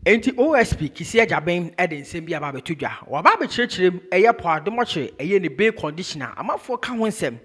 Enti OSP kisi ajaben ede nsem bi aba betudwa. Wa ba be chirechirem eye po adomoche eye ne bail conditioner. Amafo ka ho nsem.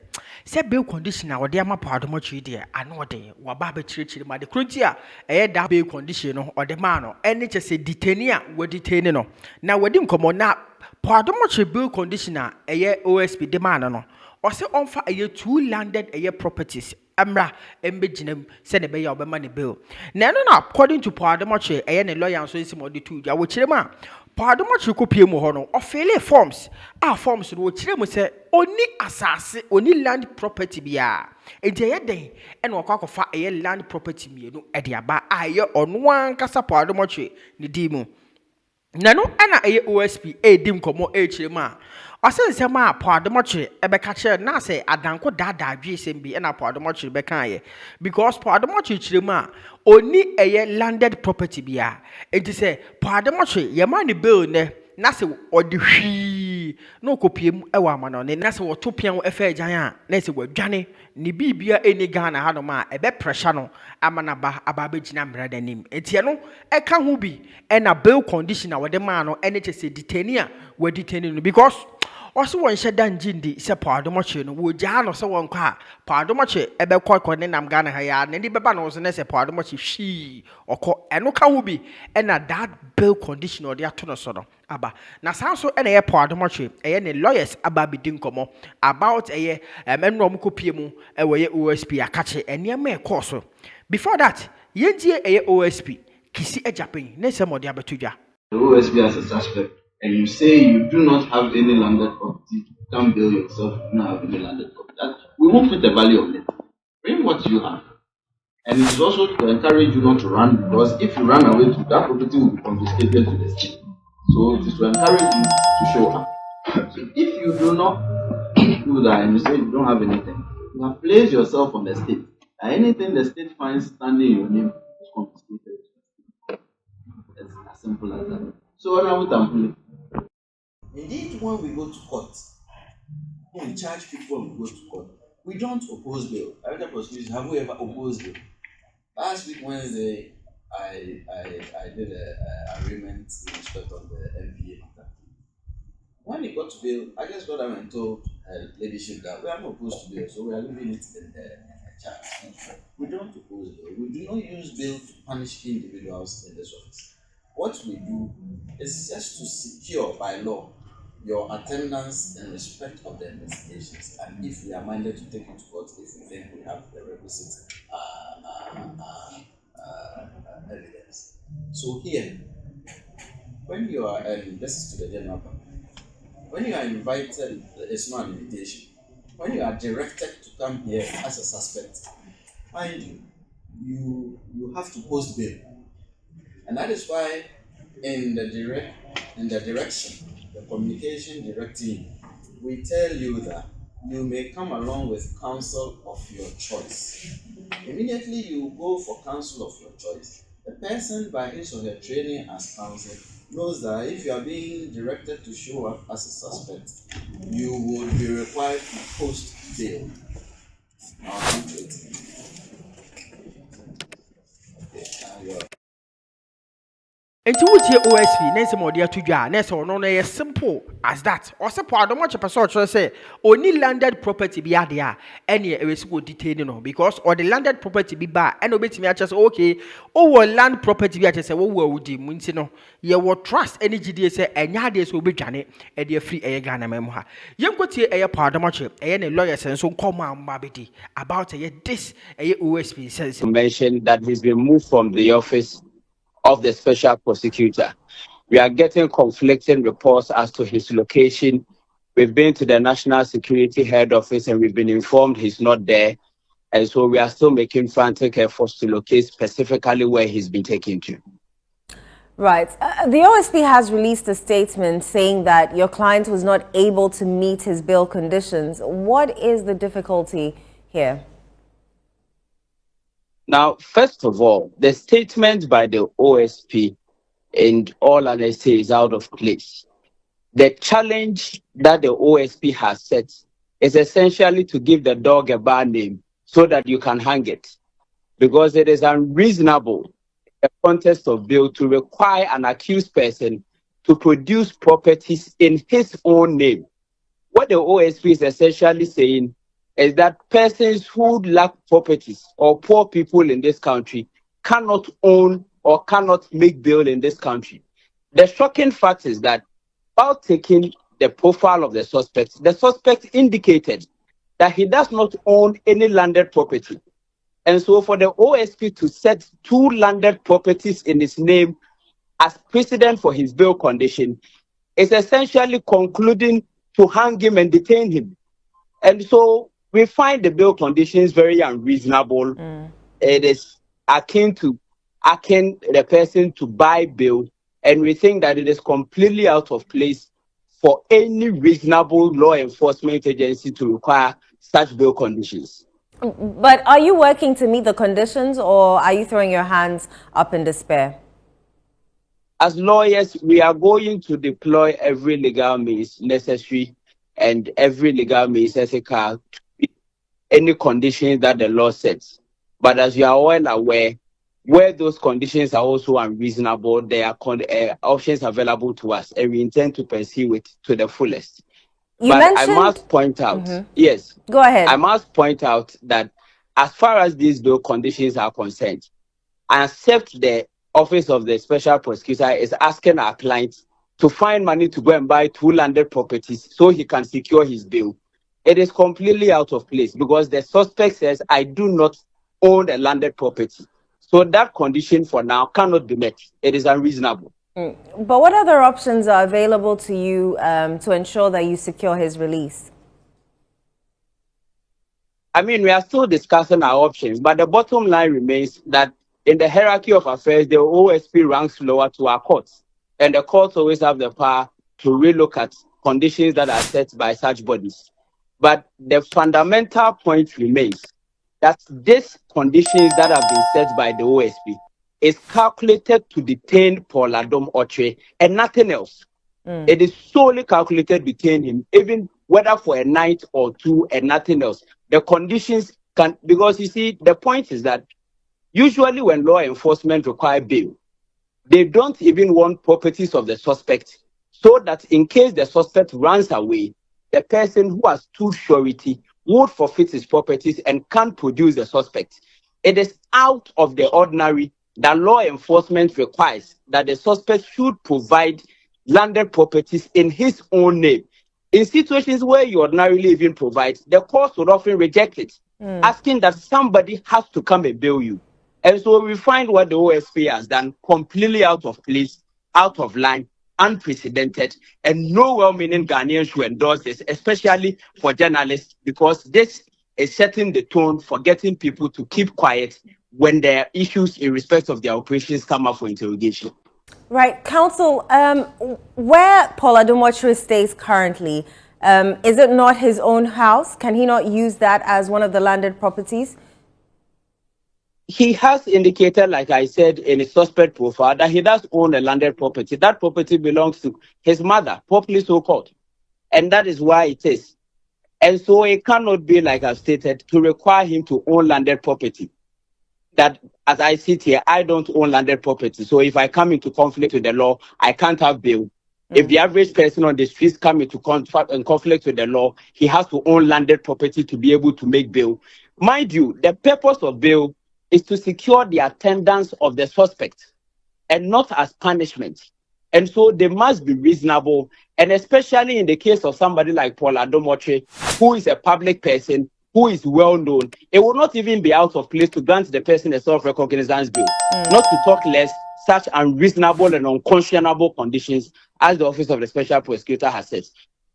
Se bail conditioner wo de ama po adomoche de ano de wa ba be chirechirem ade kronti a eye da bail condition no ode ma no ene chese detain a wo detain no. Na wadi nkomo na po adomoche bail conditioner eye OSP de ma no. Ose onfa eye two landed eye properties amra embejinam se ne be ya obema ne bill na no na according to Poadomoche eye ne lawyer so isi mo de tu ya wo kirema Poadomoche kopie mu ho no ofele forms forms no wo kiremu se oni asase oni land property bia enti eye den e na okwakofa eye land property mienu e de aba aye ono ankasa Poadomoche ne di mu na no ana eye OSP dim komo kirema Ase ma Poadomoche ebeka kire na se adanko dada adwesem bi na Poadomoche beka ye because Poadomoche kirema oni eye landed property bia enti se Poadomoche ye ma ne bill ne na se odi hwi na okopiem ewa amano ne na se wotopian efa agyan a na se wadwane ne bibia eni Ghana ha no ma ebe pressure no amana ba ababegina mrada nim enti no eka ho bi na bill conditioner wode ma no ene chese detain a we detain no because also one shedan jindi se Poadomoche no wo ja no se won kwa Poadomoche ebe kokko ne nam Ghana ha ya ne di beba no so ne se Poadomoche hwi okọ eno ka wo bi na that bill condition or dey ato no so no aba na sanso ena ye Poadomoche eye ne lawyers aba bi din komo about eye menno mo kopie mu we ye OSP akache enema e course before that yentie eye OSP kisi ejapen ne se mo dey abetudwa the OSP as a suspect and you say you do not have any landed property, you can't bill yourself, you do not have any landed property, that we won't put the value of it. Bring what you have. And it's also to encourage you not to run, because if you run away, that property will be confiscated to the state. So it is to encourage you to show up. So if you do not do that and you say you don't have anything, you have placed yourself on the state. And anything the state finds standing in your name is confiscated. It's as simple as that. So indeed, when we go to court, when we charge people when we go to court, we don't oppose bail. Other prosecution, have we ever opposed bail? Last week Wednesday, I did an agreement in respect of the MPA matter. When it got to bail, I just got up and told her ladyship that we are not opposed to bail, so we are leaving it in the charge. We don't oppose bail. We do not use bail to punish individuals in this office. What we do is just to secure by law your attendance in respect of the investigations, and if we are minded to take it to court, if we think we have the requisite evidence. So here, when you are, this is to the general public, when you are invited, it's not an invitation. When you are directed to come here as a suspect, mind you have to post bail. And that is why in the direction, the communication directive, we tell you that you may come along with counsel of your choice. Immediately you go for counsel of your choice. The person by his or her training as counsel knows that if you are being directed to show up as a suspect, you would be required to post bail. I'll come to it. Okay, enti wutie OSP na se modi atudwa na se ono no ye simple as that o se Poadomoche person o kire say oni landed property bi ade a ene e wesi go detain no because or the landed property bi ba ene obetimi a kire say okay o wo land property bi a kire say wo wo awudi mu nti no ye wo trust ene gidie say enya ade so obedwane e de free eye Ghana mem ha yenkotie eye Poadomoche eye ne lawyers enso come amba bedi about eye this eye OSP says mentioned that he's been moved from the office of the special prosecutor. We are getting conflicting reports as to his location. We've been to the National Security Head Office and we've been informed he's not there. And so we are still making frantic efforts to locate specifically where he's been taken to. Right. The OSP has released a statement saying that your client was not able to meet his bail conditions. What is the difficulty here? Now, first of all, the statement by the OSP in all honesty is out of place. The challenge that the OSP has set is essentially to give the dog a bad name so that you can hang it, because it is unreasonable the context of bail to require an accused person to produce properties in his own name. What the OSP is essentially saying is that persons who lack properties or poor people in this country cannot own or cannot make bail in this country. The shocking fact is that while taking the profile of the suspect indicated that he does not own any landed property. And so for the OSP to set 2 landed properties in his name as precedent for his bail condition is essentially concluding to hang him and detain him. And so we find the bail conditions very unreasonable. It is akin the person to buy bail, and we think that it is completely out of place for any reasonable law enforcement agency to require such bail conditions. But are you working to meet the conditions, or are you throwing your hands up in despair? As lawyers, we are going to deploy every legal means necessary and every legal means ethical to meet any conditions that the law sets. But as you are well aware, where those conditions are also unreasonable, there are options available to us, and we intend to pursue it to the fullest. I must point out, yes. Go ahead. I must point out that as far as these bail conditions are concerned, except the Office of the Special Prosecutor is asking our clients to find money to go and buy 2 landed properties so he can secure his bail, it is completely out of place because the suspect says, I do not own a landed property. So that condition for now cannot be met. It is unreasonable. But what other options are available to you to ensure that you secure his release? I mean, we are still discussing our options, but the bottom line remains that in the hierarchy of affairs, the OSP ranks lower to our courts. And the courts always have the power to relook at conditions that are set by such bodies. But the fundamental point remains that these conditions that have been set by the OSP is calculated to detain Paul Adom Otchere and nothing else. It is solely calculated to detain him, even whether for a night or 2 and nothing else. The conditions can, because you see, the point is that usually when law enforcement require bail, they don't even want properties of the suspect, so that in case the suspect runs away, the person who has stood surety would forfeit his properties and can't produce the suspect. It is out of the ordinary that law enforcement requires that the suspect should provide landed properties in his own name. In situations where you ordinarily even provide, the court would often reject it, asking that somebody has to come and bail you. And so we find what the OSP has done completely out of place, out of line, unprecedented, and no well-meaning Ghanaians should endorse this, especially for journalists, because this is setting the tone for getting people to keep quiet when their issues in respect of their operations come up for interrogation. Right. Counsel, where Paul Adom Otchere stays currently, is it not his own house? Can he not use that as one of the landed properties? He has indicated, like I said, in his suspect profile, that he does own a landed property. That property belongs to his mother, properly so called. And that is why it is. And so it cannot be, like I've stated, to require him to own landed property. That, as I sit here, I don't own landed property. So if I come into conflict with the law, I can't have bail. If the average person on the streets come into conflict with the law, he has to own landed property to be able to make bail. Mind you, the purpose of bail is to secure the attendance of the suspect and not as punishment. And so they must be reasonable, and especially in the case of somebody like Paul Adom Otchere, who is a public person, who is well known, it will not even be out of place to grant the person a self-recognizance bill, not to talk less such unreasonable and unconscionable conditions as the Office of the Special Prosecutor has said.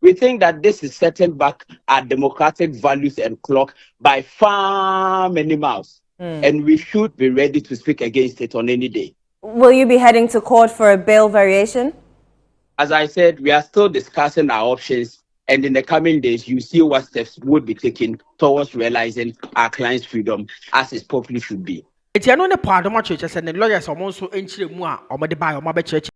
We think that this is setting back our democratic values and clock by far many miles. And we should be ready to speak against it on any day. Will you be heading to court for a bail variation? As I said, we are still discussing our options, and in the coming days, you see what steps would be taken towards realizing our client's freedom as it properly should be. It's no Paul Adom Otchere, and the lawyers are also in Chile.